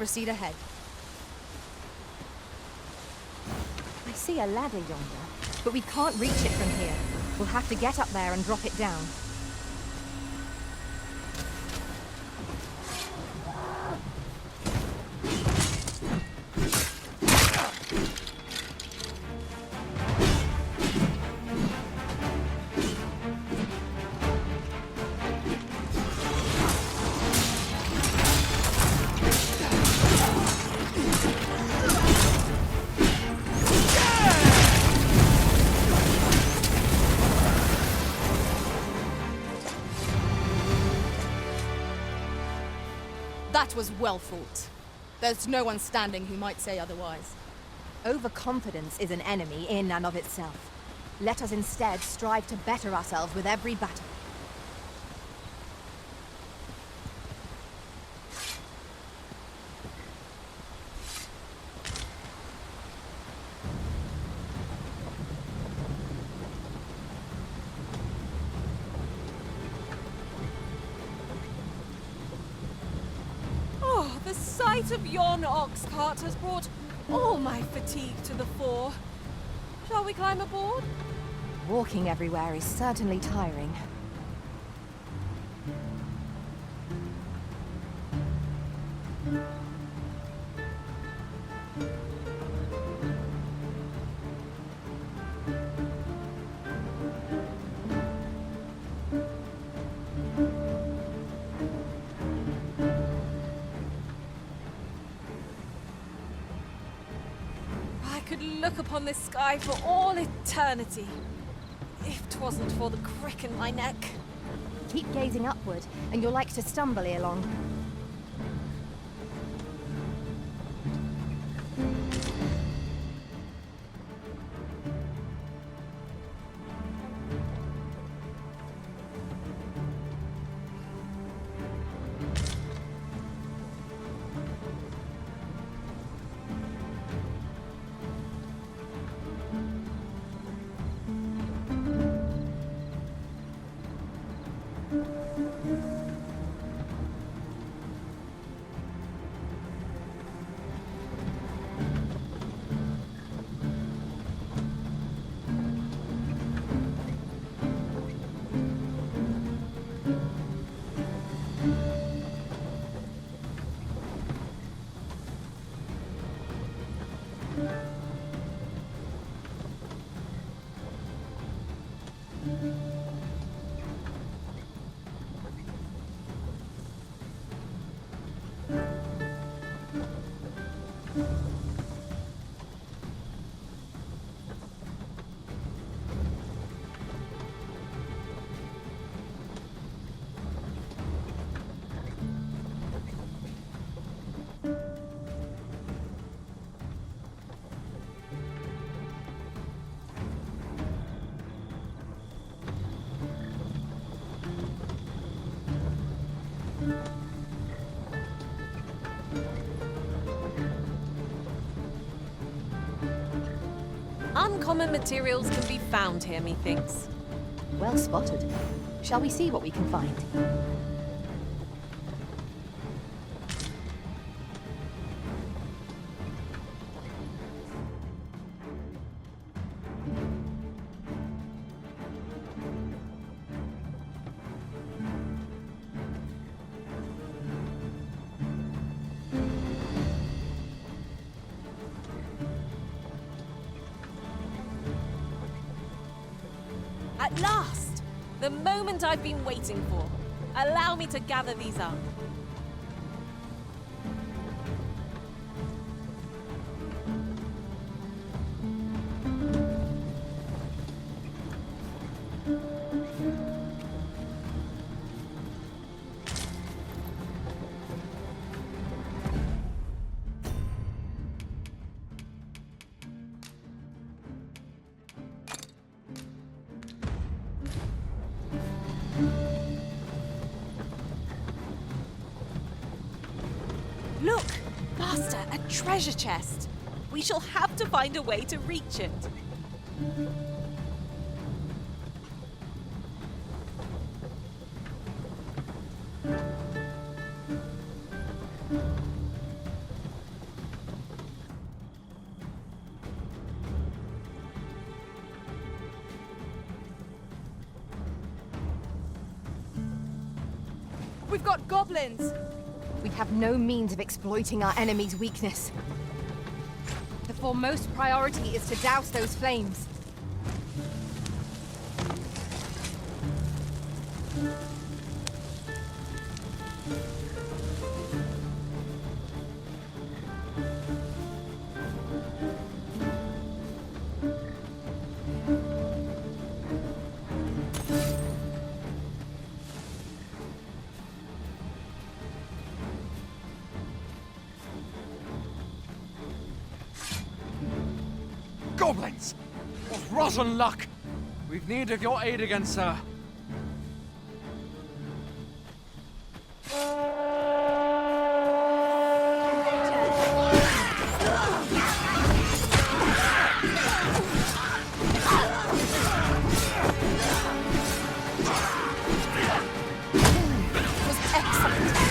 proceed ahead. I see a ladder yonder, but we can't reach it from here. We'll have to get up there and drop it down. That was well fought. There's no one standing who might say otherwise. Overconfidence is an enemy in and of itself. Let us instead strive to better ourselves with every battle. The sight of yon ox cart has brought all my fatigue to the fore. Shall we climb aboard? Walking everywhere is certainly tiring. I could look upon this sky for all eternity, if 'twasn't for the crick in my neck. Keep gazing upward, and you'll like to stumble ere long. Uncommon materials can be found here, methinks. Well spotted. Shall we see what we can find? At last! The moment I've been waiting for. Allow me to gather these up. Look! Master, a treasure chest! We shall have to find a way to reach it. We've got goblins! We have no means of exploiting our enemy's weakness. The foremost priority is to douse those flames. Goblins! What rotten luck! We've need of your aid again, sir.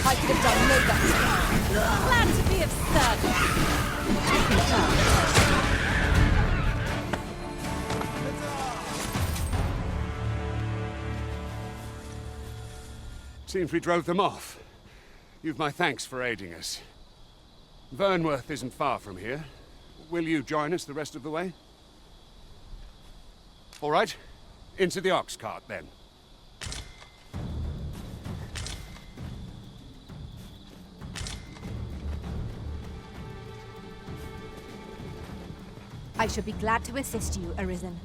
I could have done no better. Glad to be of service. Seems we drove them off. You've my thanks for aiding us. Vernworth isn't far from here. Will you join us the rest of the way? All right. Into the ox cart, then. I should be glad to assist you, Arisen.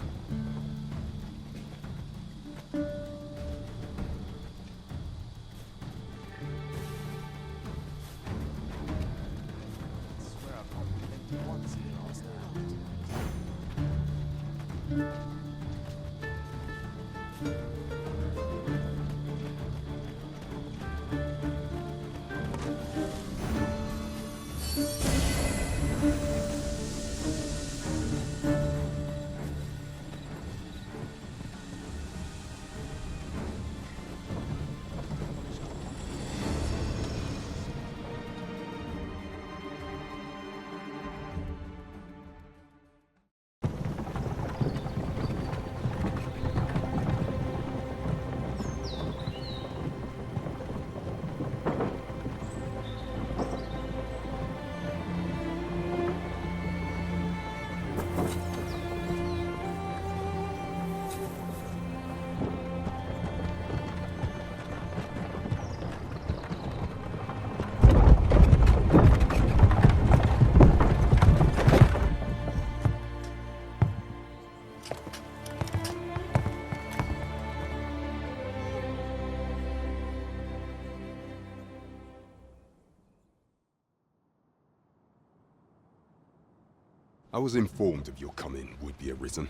I was informed of your coming, would-be Arisen.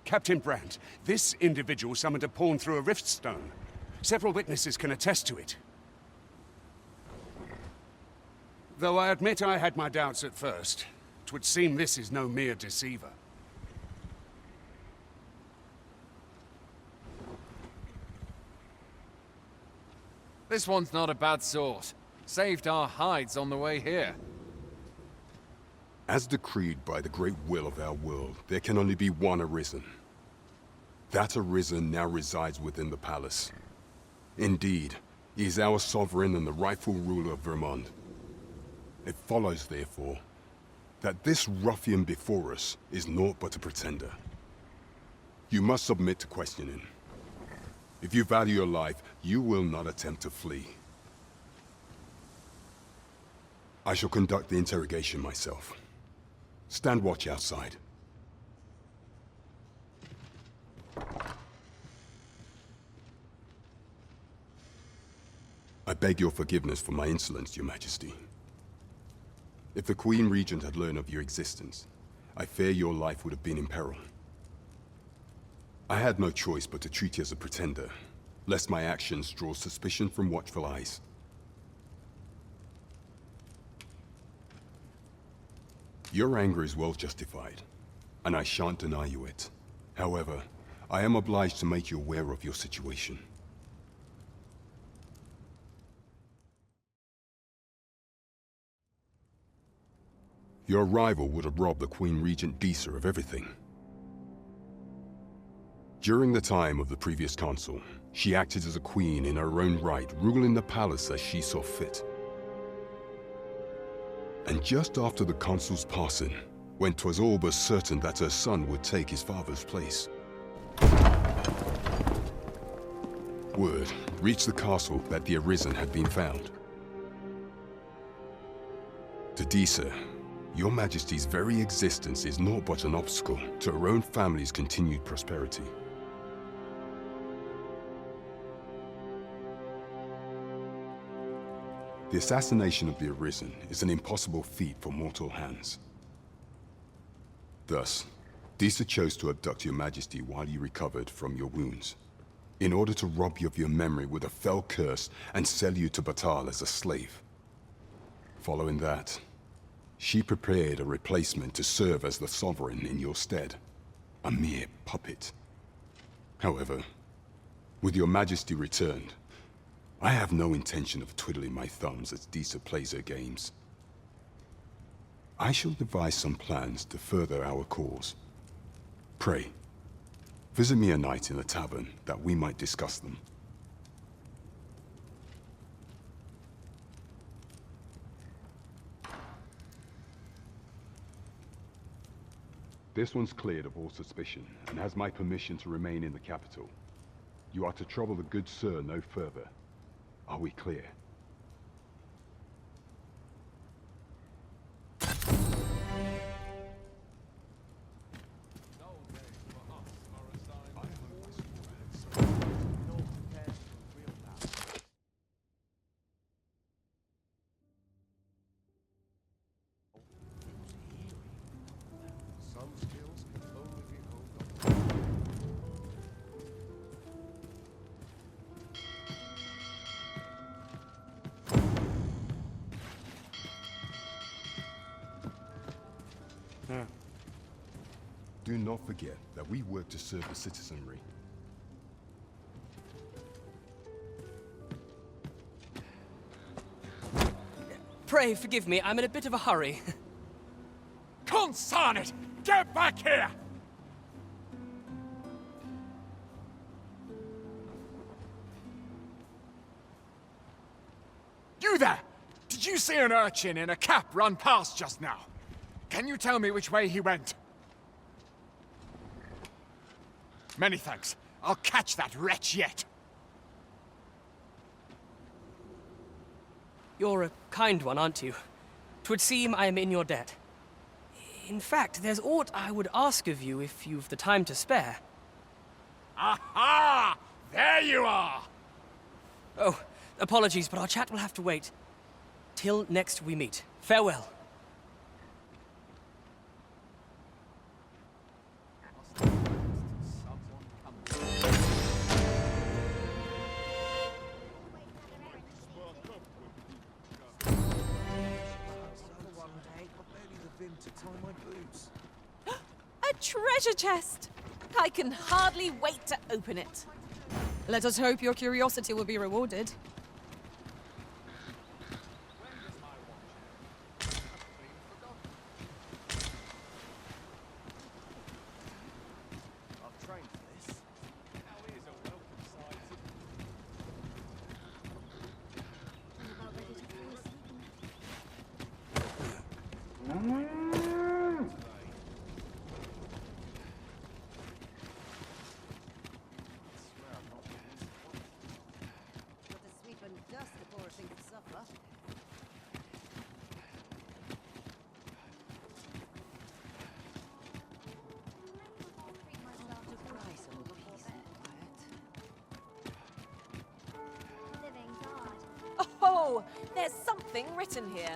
Captain Brandt, this individual summoned a pawn through a rift stone. Several witnesses can attest to it. Though I admit I had my doubts at first, 'twould seem this is no mere deceiver. This one's not a bad sort. Saved our hides on the way here. As decreed by the great will of our world, there can only be one Arisen. That Arisen now resides within the palace. Indeed, he is our sovereign and the rightful ruler of Vermont. It follows, therefore, that this ruffian before us is naught but a pretender. You must submit to questioning. If you value your life, you will not attempt to flee. I shall conduct the interrogation myself. Stand watch outside. I beg your forgiveness for my insolence, Your Majesty. If the Queen Regent had learned of your existence, I fear your life would have been in peril. I had no choice but to treat you as a pretender, lest my actions draw suspicion from watchful eyes. Your anger is well justified, and I shan't deny you it. However, I am obliged to make you aware of your situation. Your arrival would have robbed the Queen Regent Disa of everything. During the time of the previous consul, she acted as a queen in her own right, ruling the palace as she saw fit. And just after the consul's passing, when 'twas all but certain that her son would take his father's place, word reached the castle that the Arisen had been found. To Disa, your Majesty's very existence is naught but an obstacle to her own family's continued prosperity. The assassination of the Arisen is an impossible feat for mortal hands. Thus, Disa chose to abduct your Majesty while you recovered from your wounds, in order to rob you of your memory with a fell curse and sell you to Batal as a slave. Following that, she prepared a replacement to serve as the sovereign in your stead, a mere puppet. However, with your Majesty returned, I have no intention of twiddling my thumbs as Disa plays her games. I shall devise some plans to further our cause. Pray, visit me a night in the tavern that we might discuss them. This one's cleared of all suspicion and has my permission to remain in the capital. You are to trouble the good sir no further. Are we clear? Do not forget that we work to serve the citizenry. Pray forgive me, I'm in a bit of a hurry. Consign it! Get back here! You there! Did you see an urchin in a cap run past just now? Can you tell me which way he went? Many thanks. I'll catch that wretch yet. You're a kind one, aren't you? 'Twould seem I am in your debt. In fact, there's aught I would ask of you if you've the time to spare. Aha! There you are! Oh, apologies, but our chat will have to wait. Till next we meet. Farewell. A treasure chest! I can hardly wait to open it. Let us hope your curiosity will be rewarded. Oh, there's something written here.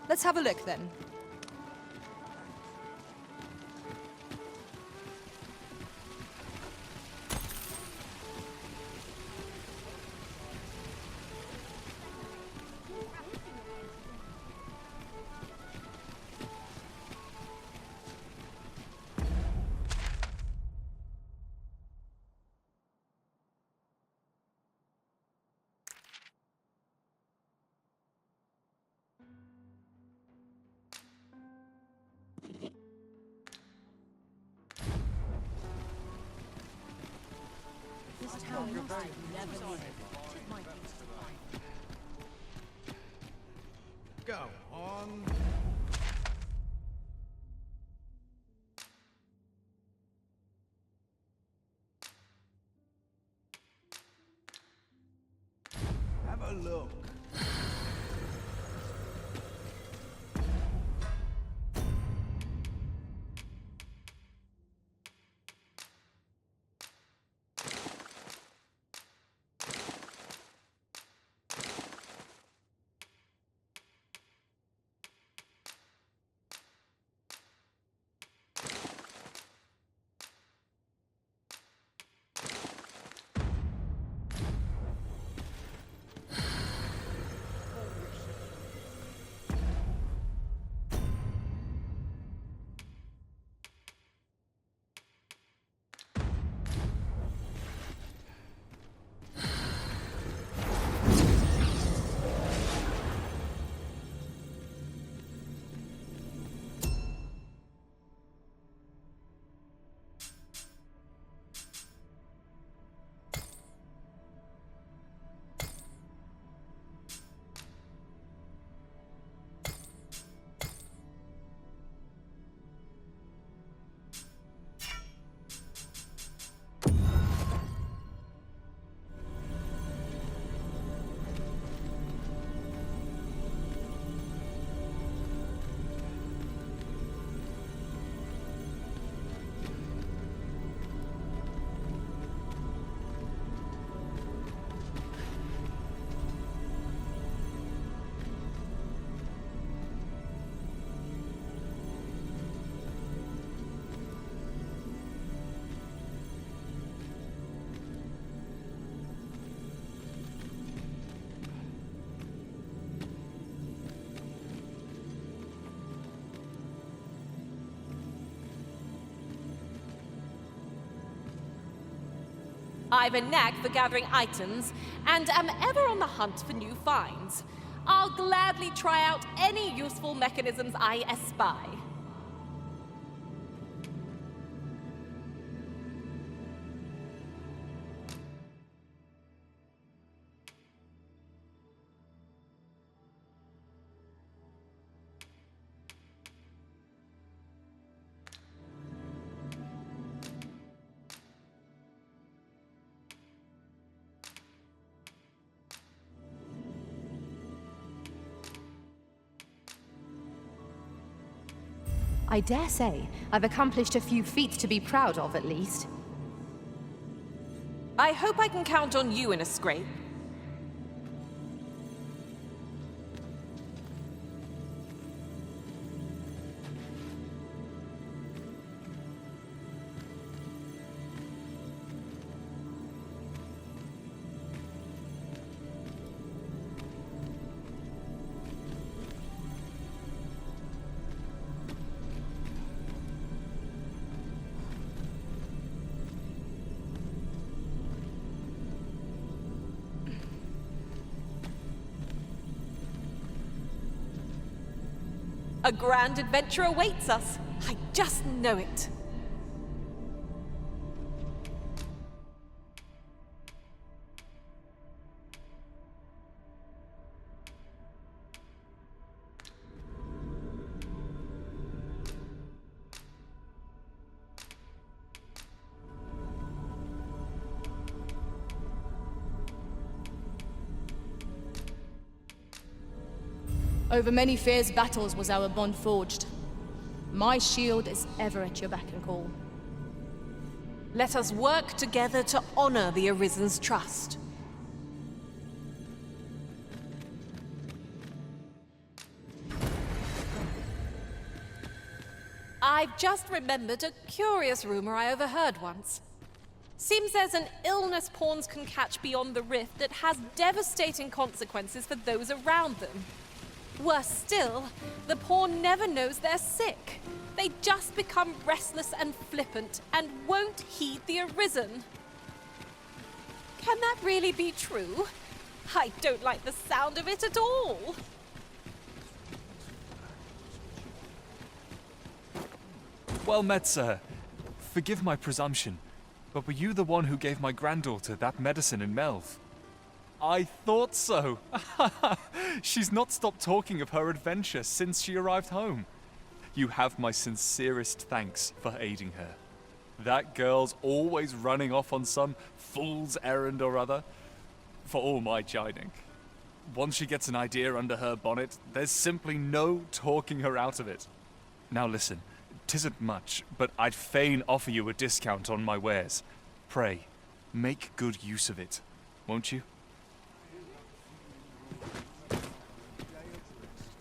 Let's have a look then. Go on. Have a look. I've a knack for gathering items, and am ever on the hunt for new finds. I'll gladly try out any useful mechanisms I espy. I dare say I've accomplished a few feats to be proud of, at least. I hope I can count on you in a scrape. A grand adventure awaits us. I just know it. Over many fierce battles was our bond forged. My shield is ever at your beck and call. Let us work together to honor the Arisen's trust. I've just remembered a curious rumor I overheard once. Seems there's an illness pawns can catch beyond the rift that has devastating consequences for those around them. Worse still, the pawn never knows they're sick. They just become restless and flippant and won't heed the Arisen. Can that really be true? I don't like the sound of it at all. Well met, sir. Forgive my presumption. But were you the one who gave my granddaughter that medicine in Melv? I thought so! She's not stopped talking of her adventure since she arrived home. You have my sincerest thanks for aiding her. That girl's always running off on some fool's errand or other, for all my chiding. Once she gets an idea under her bonnet, there's simply no talking her out of it. Now listen, 'tisn't much, but I'd fain offer you a discount on my wares. Pray, make good use of it, won't you?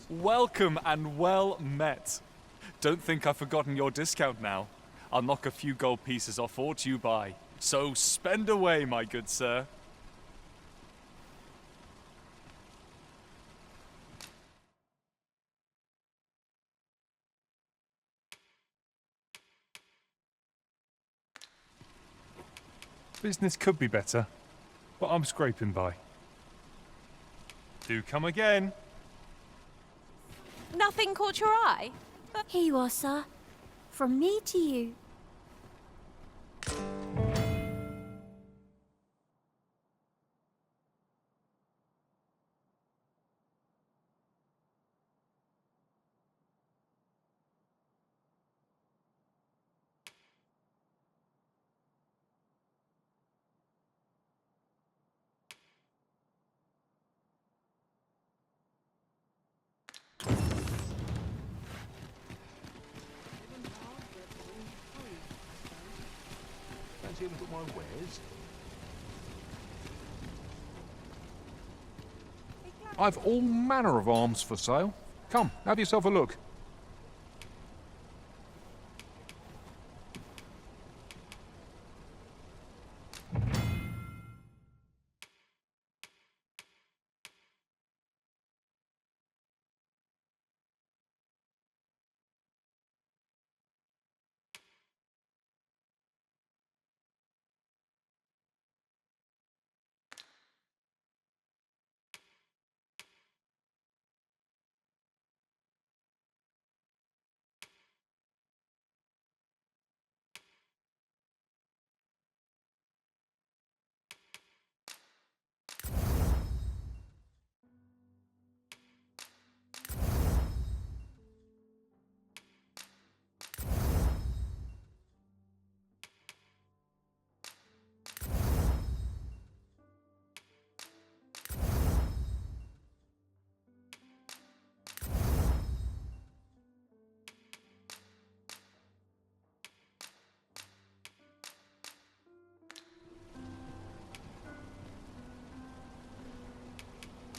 Welcome and well met. Don't think I've forgotten your discount now. I'll knock a few gold pieces off aught you buy. So spend away, my good sir. Business could be better, but I'm scraping by. Do come again. Nothing caught your eye? Here you are, sir. From me to you. Fancy a look at my wares? I've all manner of arms for sale. Come, have yourself a look.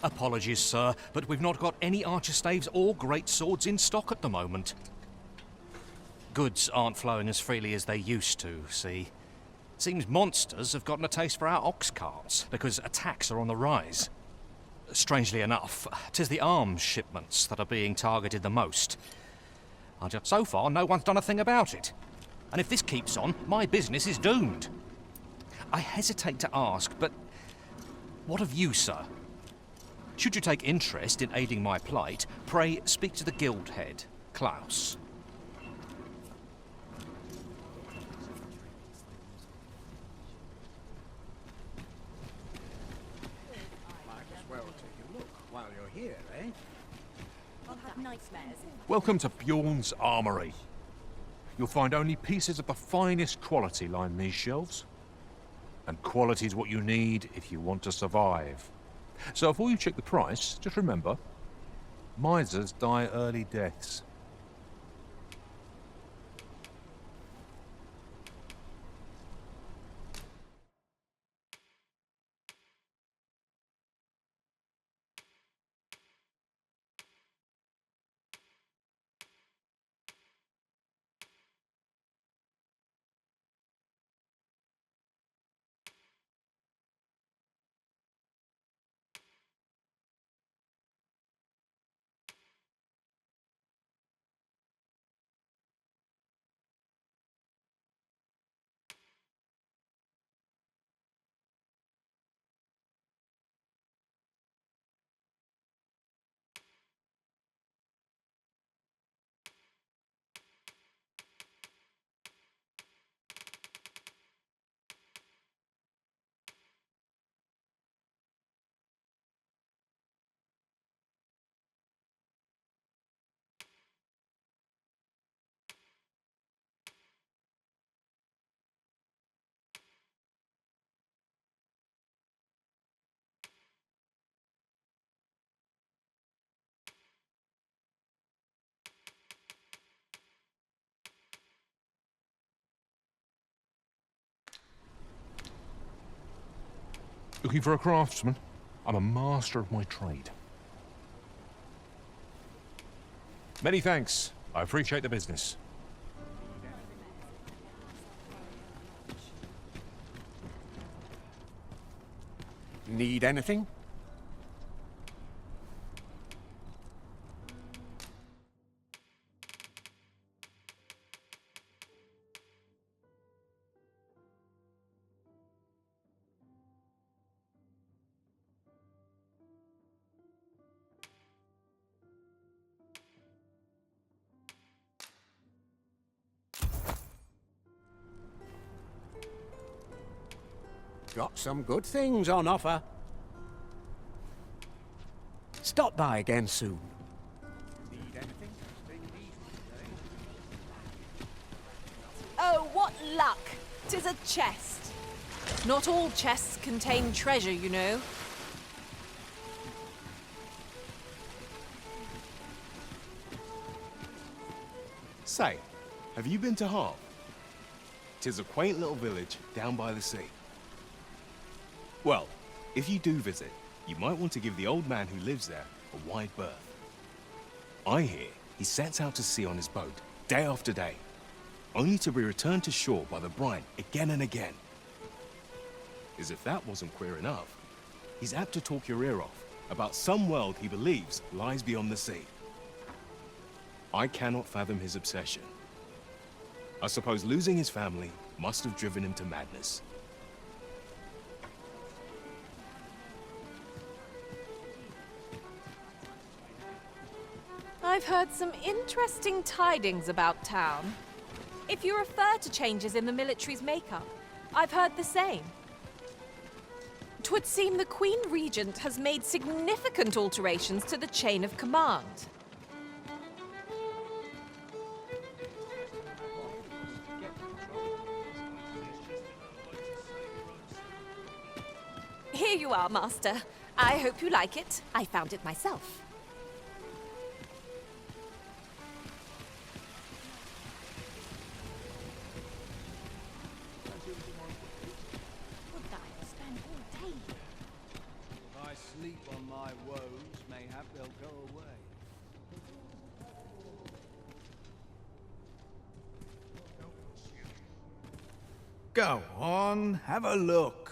Apologies, sir, but we've not got any archer staves or great swords in stock at the moment. Goods aren't flowing as freely as they used to, see. Seems monsters have gotten a taste for our ox carts, because attacks are on the rise. Strangely enough, 'tis the arms shipments that are being targeted the most. And yet so far, no one's done a thing about it. And if this keeps on, my business is doomed. I hesitate to ask, but what of you, sir? Should you take interest in aiding my plight, pray speak to the guild head, Klaus. Might as well take a look while you're here, eh? I'll have nightmares. Welcome to Bjorn's Armory. You'll find only pieces of the finest quality line these shelves. And quality's what you need if you want to survive. So before you check the price, just remember, misers die early deaths. Looking for a craftsman? I'm a master of my trade. Many thanks. I appreciate the business. Need anything? Got some good things on offer. Stop by again soon. Need anything? Oh, what luck! 'Tis a chest. Not all chests contain treasure, you know. Say, have you been to Harp? 'Tis a quaint little village down by the sea. Well, if you do visit, you might want to give the old man who lives there a wide berth. I hear he sets out to sea on his boat, day after day, only to be returned to shore by the brine again and again. As if that wasn't queer enough, he's apt to talk your ear off about some world he believes lies beyond the sea. I cannot fathom his obsession. I suppose losing his family must have driven him to madness. I've heard some interesting tidings about town. If you refer to changes in the military's makeup, I've heard the same. 'Twould seem the Queen Regent has made significant alterations to the chain of command. Here you are, Master. I hope you like it. I found it myself. If I sleep on my woes, mayhap they'll go away. Go on, have a look.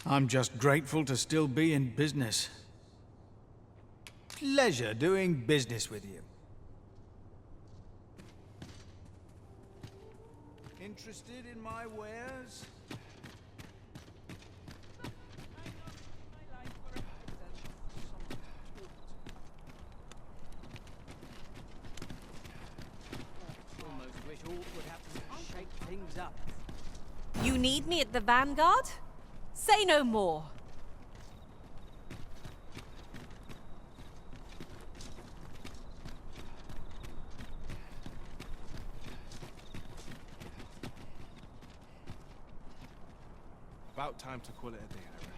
I'm just grateful to still be in business. Pleasure doing business with you. Interested in my wares? Almost wish all would happen to shake things up. You need me at the Vanguard? Say no more. About time to call it a day, I reckon.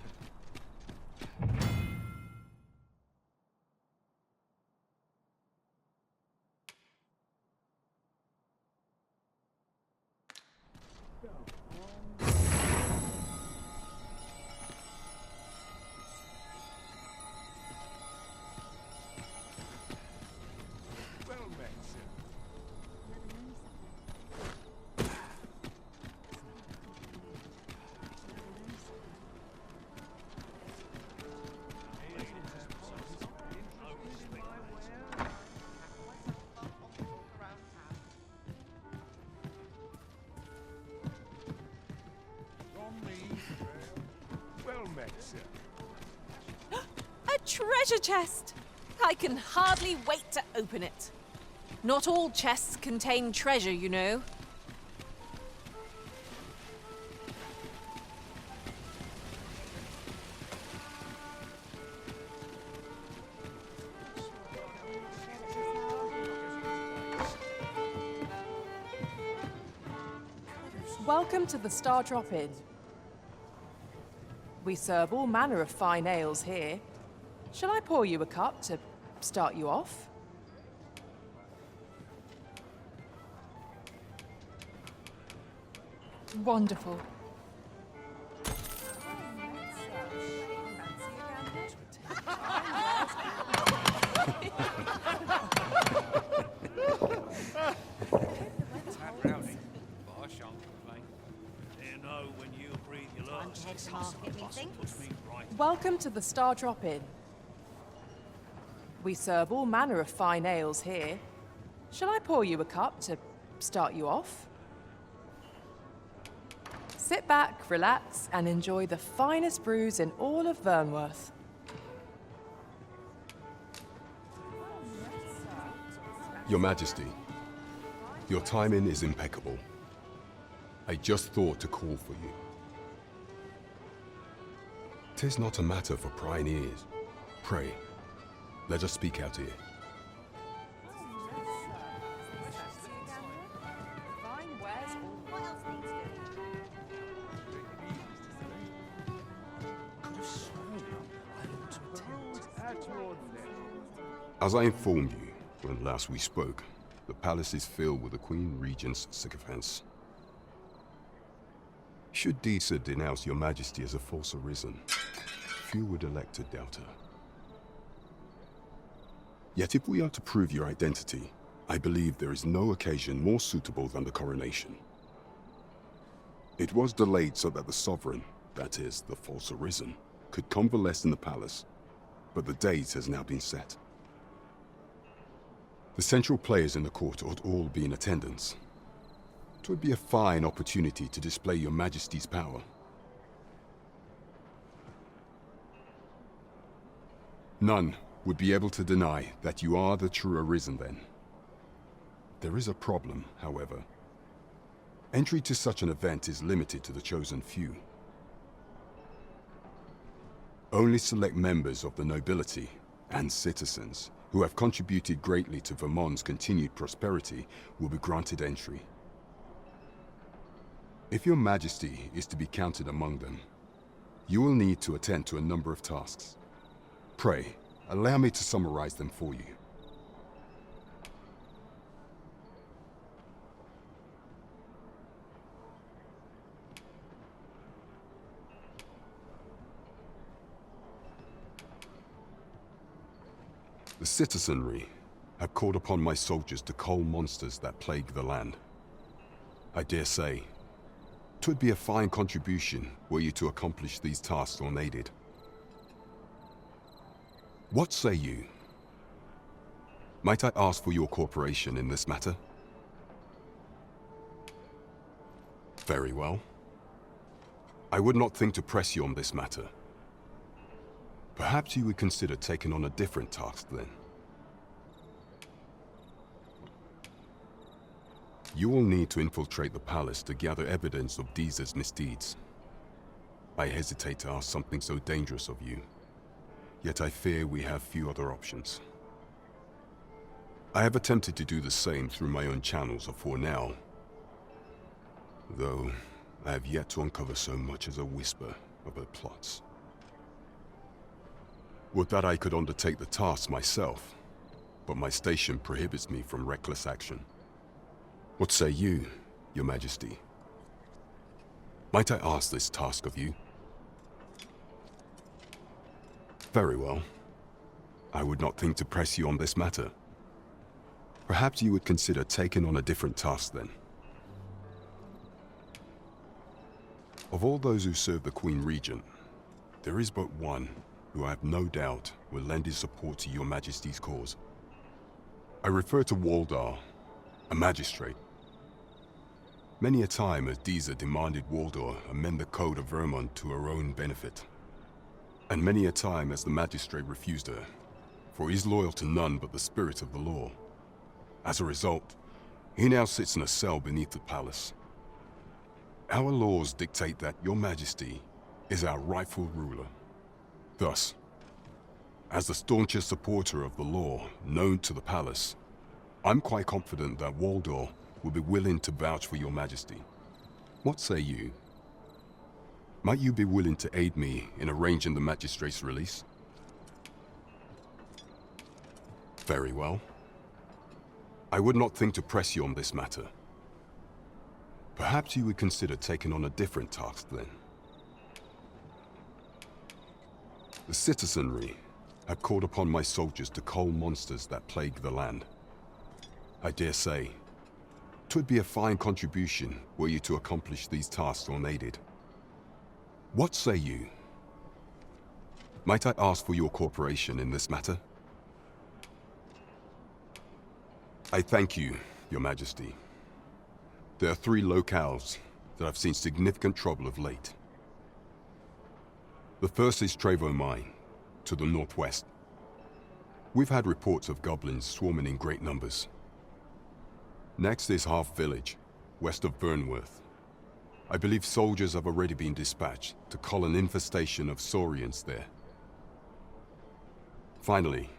Well met, sir. Well met, sir. A treasure chest! I can hardly wait to open it. Not all chests contain treasure, you know. Welcome to the Star Drop Inn. We serve all manner of fine ales here. Shall I pour you a cup to start you off? Wonderful. Welcome to the Star Drop Inn. We serve all manner of fine ales here. Shall I pour you a cup to start you off? Sit back, relax, and enjoy the finest brews in all of Vernworth. Your Majesty, your timing is impeccable. I just thought to call for you. 'Tis not a matter for prying ears. Pray, let us speak out here. As I informed you when last we spoke, the palace is filled with the Queen Regent's sycophants. Should Disa denounce your Majesty as a false arisen, few would elect to doubt her. Yet if we are to prove your identity, I believe there is no occasion more suitable than the coronation. It was delayed so that the sovereign, that is, the false arisen, could convalesce in the palace, but the date has now been set. The central players in the court ought all be in attendance. 'Twould be a fine opportunity to display your Majesty's power. None would be able to deny that you are the true Arisen then. There is a problem, however. Entry to such an event is limited to the chosen few. Only select members of the nobility and citizens who have contributed greatly to Vermont's continued prosperity will be granted entry. If your Majesty is to be counted among them, you will need to attend to a number of tasks. Pray, allow me to summarize them for you. The citizenry have called upon my soldiers to cull monsters that plague the land. I dare say, 'twould be a fine contribution were you to accomplish these tasks unaided. What say you? Might I ask for your cooperation in this matter? Very well. I would not think to press you on this matter. Perhaps you would consider taking on a different task then. You will need to infiltrate the palace to gather evidence of Disa's misdeeds. I hesitate to ask something so dangerous of you, yet I fear we have few other options. I have attempted to do the same through my own channels afore now, though I have yet to uncover so much as a whisper of her plots. Would that I could undertake the task myself, but my station prohibits me from reckless action. What say you, Your Majesty? Might I ask this task of you? Very well. I would not think to press you on this matter. Perhaps you would consider taking on a different task then. Of all those who serve the Queen Regent, there is but one who I have no doubt will lend his support to Your Majesty's cause. I refer to Waldar, a magistrate. Many a time has Disa demanded Waldar amend the code of Vermont to her own benefit. And many a time has the magistrate refused her, for he is loyal to none but the spirit of the law. As a result, he now sits in a cell beneath the palace. Our laws dictate that Your Majesty is our rightful ruler. Thus, as the staunchest supporter of the law known to the palace, I'm quite confident that Waldor will be willing to vouch for Your Majesty. What say you? Might you be willing to aid me in arranging the magistrate's release? Very well. I would not think to press you on this matter. Perhaps you would consider taking on a different task then. The citizenry have called upon my soldiers to cull monsters that plague the land. I dare say, 'twould be a fine contribution were you to accomplish these tasks unaided. What say you? Might I ask for your cooperation in this matter? I thank you, Your Majesty. There are 3 locales that have seen significant trouble of late. The first is Trevo Mine, to the northwest. We've had reports of goblins swarming in great numbers. Next is Half Village, west of Burnworth. I believe soldiers have already been dispatched to cull an infestation of saurians there. Finally,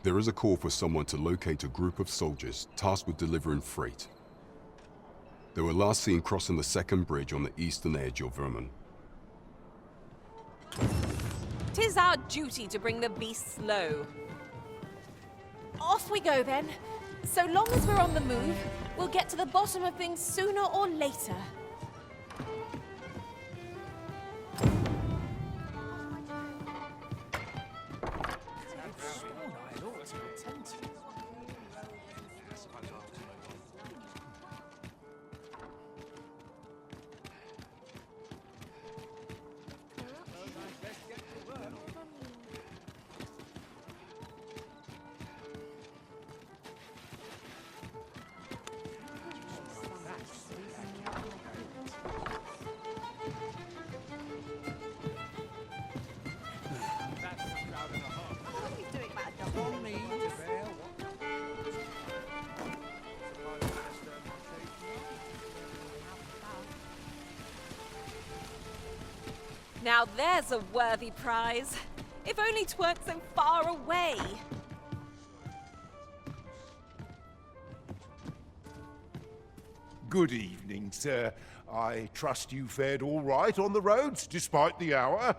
there is a call for someone to locate a group of soldiers tasked with delivering freight. They were last seen crossing the second bridge on the eastern edge of Vermont. 'Tis our duty to bring the beasts low. Off we go then. So long as we're on the move, we'll get to the bottom of things sooner or later. Now there's a worthy prize. If only 'tweren't so far away. Good evening, sir. I trust you fared all right on the roads, despite the hour?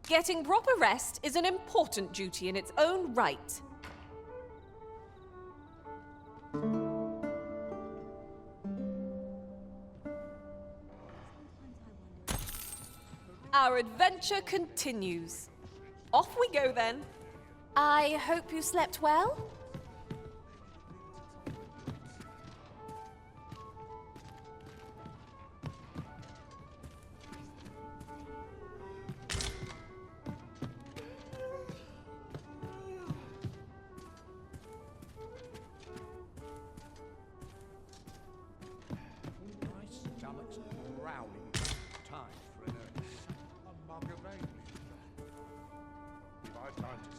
Getting proper rest is an important duty in its own right. Our adventure continues. Off we go then. I hope you slept well?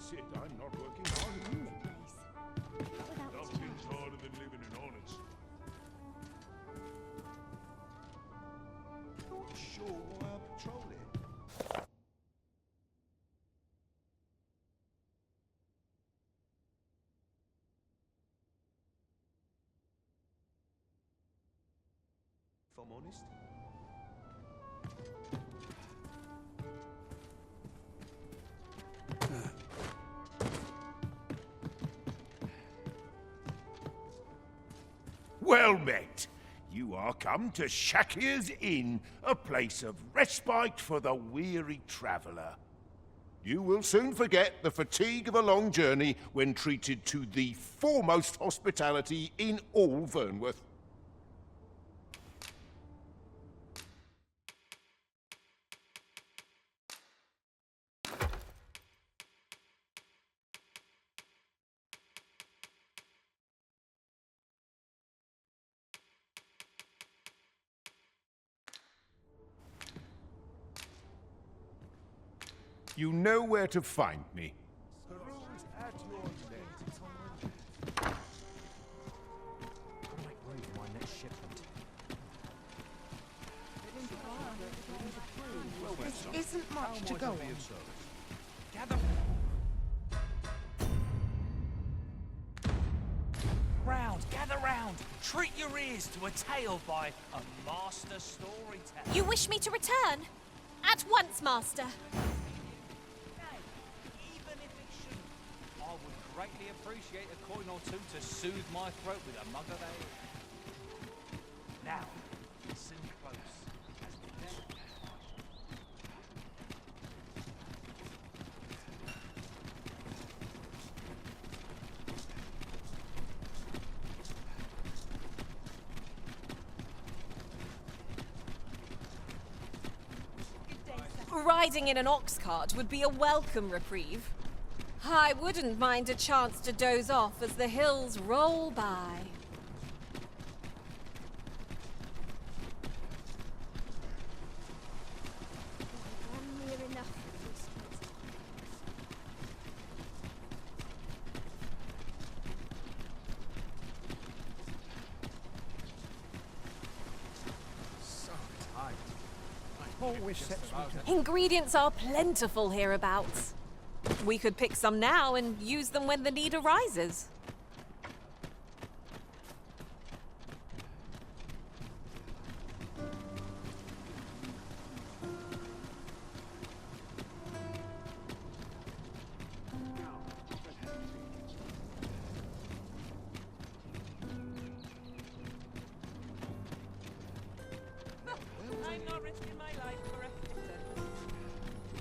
That's it. I'm not working hard. Nothing's harder than living in honest. Not sure why I patrol it. If I'm honest. Well met. You are come to Shakir's Inn, a place of respite for the weary traveller. You will soon forget the fatigue of a long journey when treated to the foremost hospitality in all Vernworth. You know where to find me. Peruse at your leisure. Gotta make room for my next shipment. This isn't much to go on. Gather round! Treat your ears to a tale by a master storyteller. You wish me to return? At once, Master. Even if it shouldn't, I would greatly appreciate a coin or two to soothe my throat with a mug of ale. Now, listen close. As the Riding in an ox cart would be a welcome reprieve. I wouldn't mind a chance to doze off as the hills roll by. Ingredients are plentiful hereabouts. We could pick some now and use them when the need arises. I'm not risking my life for a fitter.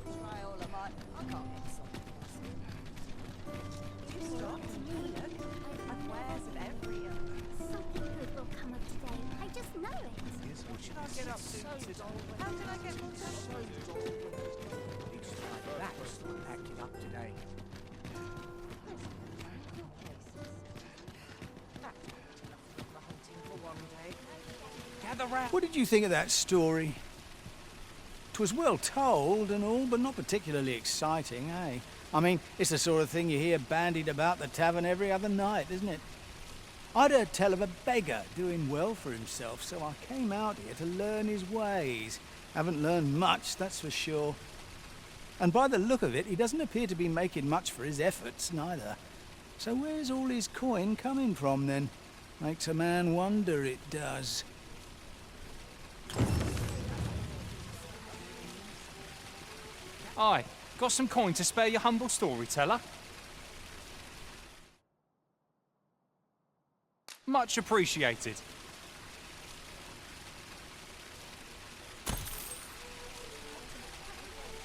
Try all of mine. I can't get something. You stop. Look. I've wares of every Something good will come of today. I just know it. What should I get up to today? How can I get more done? It's like that. Acting up today. What did you think of that story? 'Twas well told and all, but not particularly exciting, eh? I mean, it's the sort of thing you hear bandied about the tavern every other night, isn't it? I'd heard tell of a beggar doing well for himself, so I came out here to learn his ways. Haven't learned much, that's for sure. And by the look of it, he doesn't appear to be making much for his efforts, neither. So where's all his coin coming from, then? Makes a man wonder, it does. Aye, got some coin to spare your humble storyteller? Much appreciated.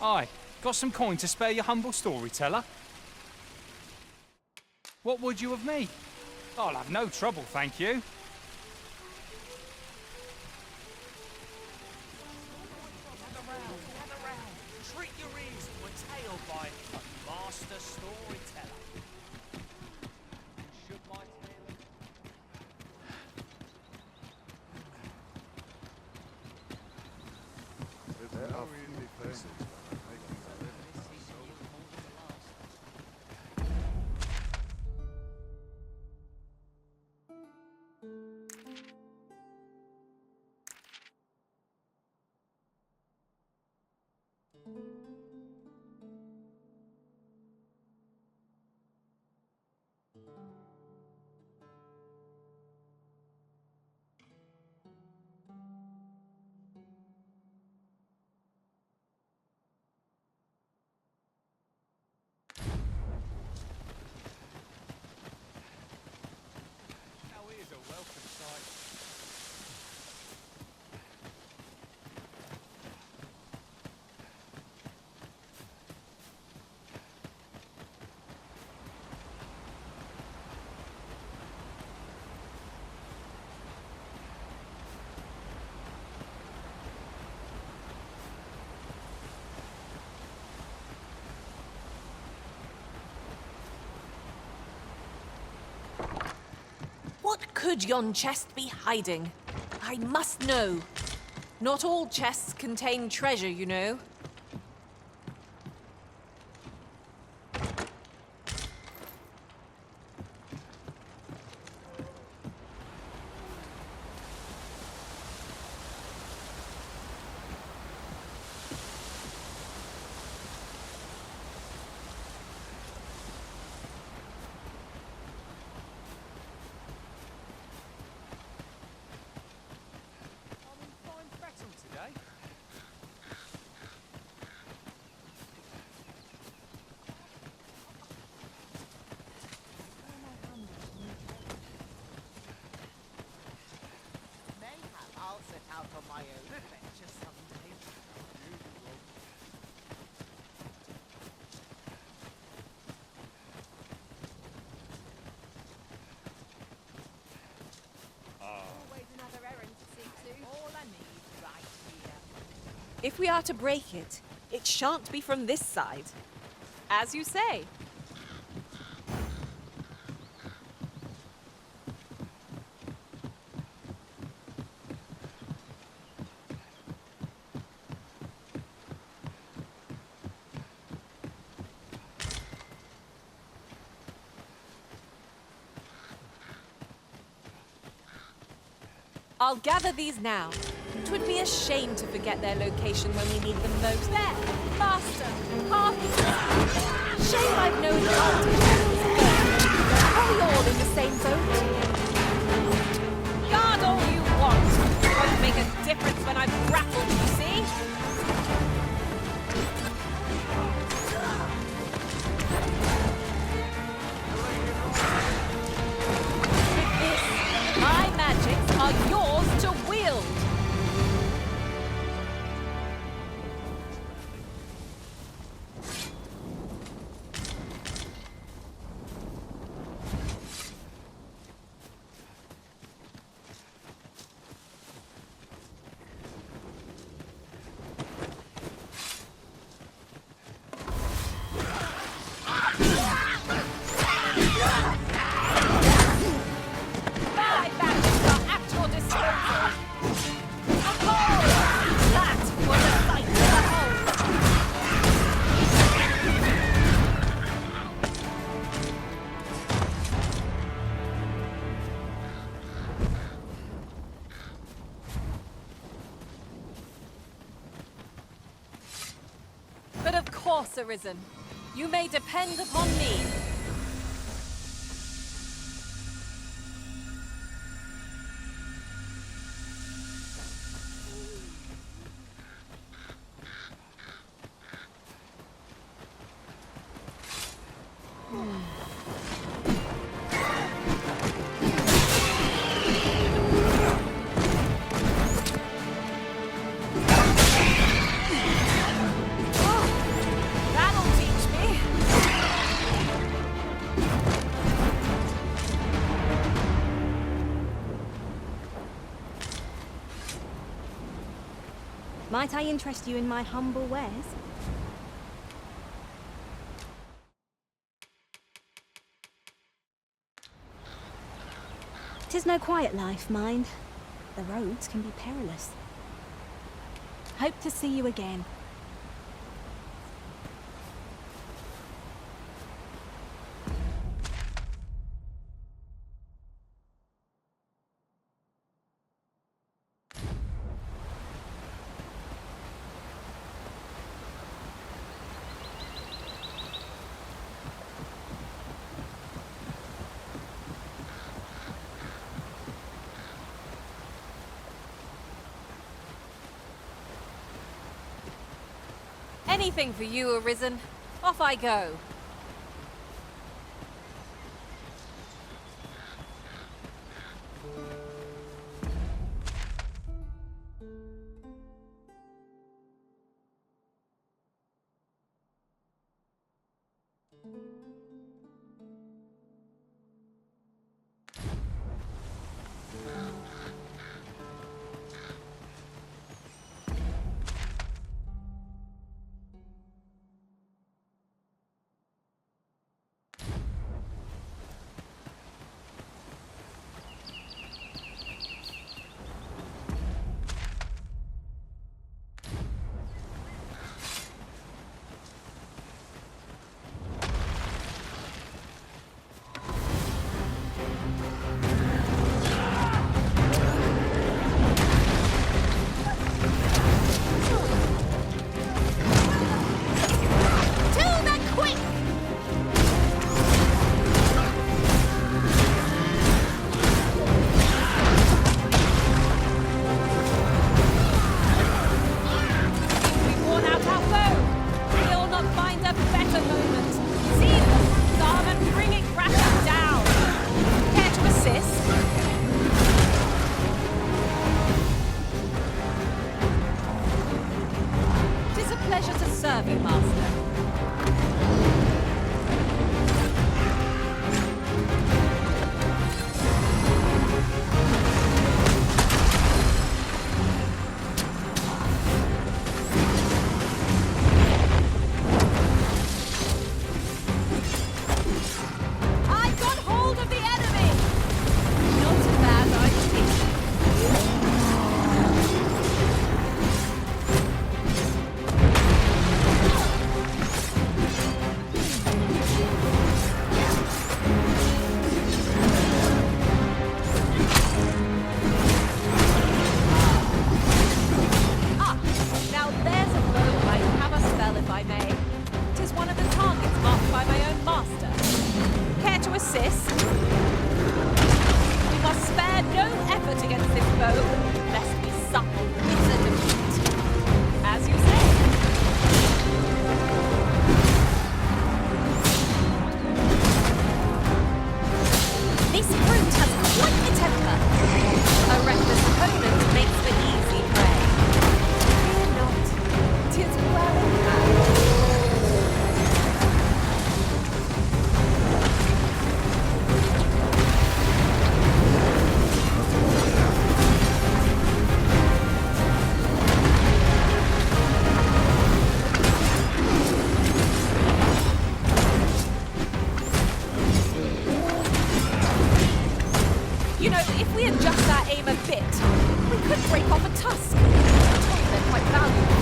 Aye, got some coin to spare your humble storyteller? What would you of me? I'll have no trouble, thank you. treat your ears to a tale by a master storyteller. Should my tale... There are few places. could yon chest be hiding? I must know. Not all chests contain treasure, you know. I'll set out on my own adventure someday. Always another errand to see to. All I need right here. If we are to break it, it shan't be from this side. As you say. I'll gather these now. 'Twould be a shame to forget their location when we need them most. There! Faster! Faster! Shame I've no advantage. Are we all in the same boat? Guard all you want. Won't make a difference when I've grappled, you see? With this, my magics are yours to wield. But of course, Arisen. You may depend upon me. That'll teach me. Might I interest you in my humble wares? 'Tis no quiet life, mind. The roads can be perilous. Hope to see you again. Anything for you, Arisen. Off I go. against this bow, lest we suffer bitter defeat. As you say. This brute has quite the temper. A reckless opponent makes for easy prey. Fear not, 'tis well in hand. You know, if we adjust our aim a bit, we could break off a tusk. I'm told they're quite valuable.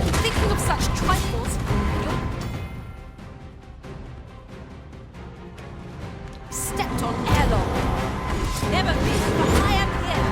Keep thinking of such trifles. You're... Stepped on airlock. Never fear, for I am here.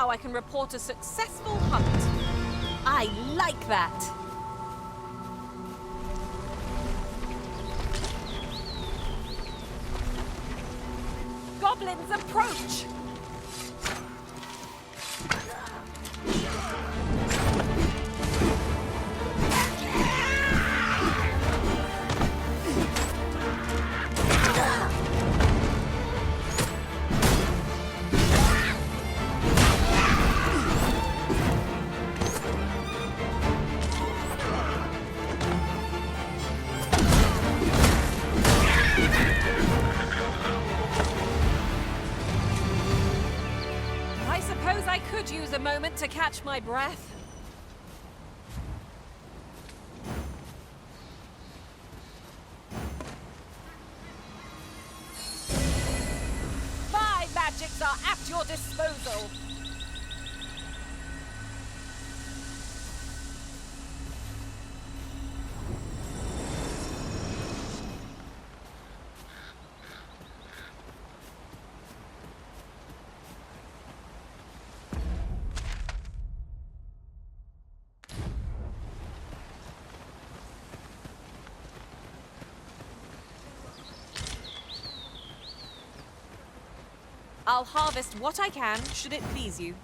I can report a successful hunt. I like that. Goblins approach! I could use a moment to catch my breath. My magics are at your disposal. I'll harvest what I can, should it please you.